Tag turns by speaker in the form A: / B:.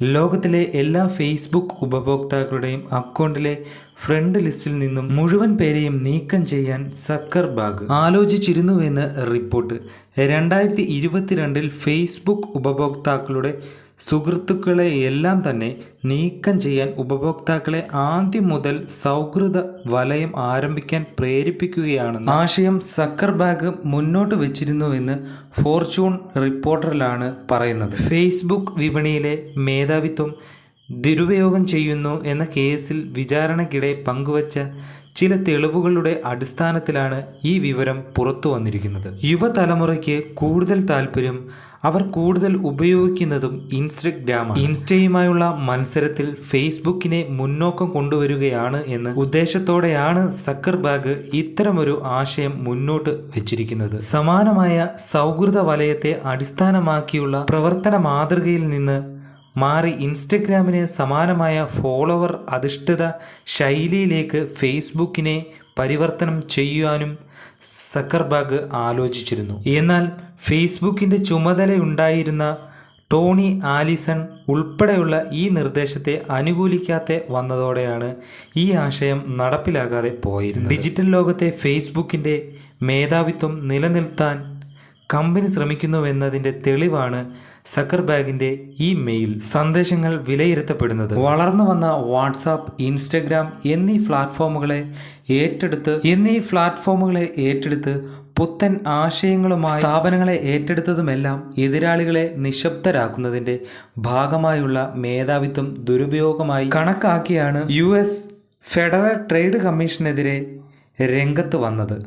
A: ലോകത്തിലെ എല്ലാ ഫേസ്ബുക്ക് ഉപഭോക്താക്കളുടെയും അക്കൗണ്ടിലെ ഫ്രണ്ട് ലിസ്റ്റിൽ നിന്നും മുഴുവൻ പേരെയും നീക്കം ചെയ്യാൻ സക്കർബർഗ് ആലോചിച്ചിരുന്നുവെന്ന് റിപ്പോർട്ട്. 2022 ഫേസ്ബുക്ക് ഉപഭോക്താക്കളുടെ സുഹൃത്തുക്കളെയെല്ലാം തന്നെ നീക്കം ചെയ്യാൻ ഉപഭോക്താക്കളെ ആദ്യം മുതൽ സൗഹൃദ വലയം ആരംഭിക്കാൻ പ്രേരിപ്പിക്കുകയാണെന്ന ആശയം സക്കർബർഗ് മുന്നോട്ട് വച്ചിരുന്നുവെന്ന് ഫോർച്യൂൺ റിപ്പോർട്ടറിലാണ് പറയുന്നത്. ഫേസ്ബുക്ക് വിപണിയിലെ മേധാവിത്വം ദുരുപയോഗം ചെയ്യുന്നു എന്ന കേസിൽ വിചാരണയ്ക്കിടെ പങ്കുവച്ച ചില തെളിവുകളുടെ അടിസ്ഥാനത്തിലാണ് ഈ വിവരം പുറത്തു വന്നിരിക്കുന്നത്. യുവതലമുറയ്ക്ക് കൂടുതൽ താല്പര്യം അവർ കൂടുതൽ ഉപയോഗിക്കുന്നതും ഇൻസ്റ്റഗ്രാമാണ്. ഇൻസ്റ്റയുമായുള്ള മത്സരത്തിൽ ഫേസ്ബുക്കിനെ മുന്നോക്കം കൊണ്ടുവരികയാണ് എന്ന ഉദ്ദേശത്തോടെയാണ് സക്കർബർഗ് ഇത്തരമൊരു ആശയം മുന്നോട്ട് വെച്ചിരിക്കുന്നത്. സമാനമായ സൗഹൃദ വലയത്തെ അടിസ്ഥാനമാക്കിയുള്ള പ്രവർത്തന മാതൃകയിൽ നിന്ന് മാറി ഇൻസ്റ്റഗ്രാമിന് സമാനമായ ഫോളോവർ അധിഷ്ഠിത ശൈലിയിലേക്ക് ഫേസ്ബുക്കിനെ പരിവർത്തനം ചെയ്യാനും സക്കർബർഗ് ആലോചിച്ചിരുന്നു. എന്നാൽ ഫേസ്ബുക്കിൻ്റെ ചുമതലയുണ്ടായിരുന്ന ടോണി ആലിസൺ ഉൾപ്പെടെയുള്ള ഈ നിർദ്ദേശത്തെ അനുകൂലിക്കാതെ വന്നതോടെയാണ് ഈ ആശയം നടപ്പിലാകാതെ പോയിരുന്നത്. ഡിജിറ്റൽ ലോകത്തെ ഫേസ്ബുക്കിൻ്റെ മേധാവിത്വം നിലനിർത്താൻ കമ്പനി ശ്രമിക്കുന്നുവെന്നതിൻ്റെ തെളിവാണ് സക്കർബർഗിൻ്റെ ഈ മെയിൽ സന്ദേശങ്ങൾ വിലയിരുത്തപ്പെടുന്നത്. വളർന്നു വന്ന വാട്സാപ്പ്, ഇൻസ്റ്റഗ്രാം എന്നീ പ്ലാറ്റ്ഫോമുകളെ ഏറ്റെടുത്ത് പുത്തൻ ആശയങ്ങളുമായി സ്ഥാപനങ്ങളെ ഏറ്റെടുത്തതുമെല്ലാം എതിരാളികളെ നിശബ്ദരാക്കുന്നതിൻ്റെ ഭാഗമായുള്ള മേധാവിത്വം ദുരുപയോഗമായി കണക്കാക്കിയാണ് US ഫെഡറൽ ട്രേഡ് കമ്മീഷനെതിരെ രംഗത്ത് വന്നത്.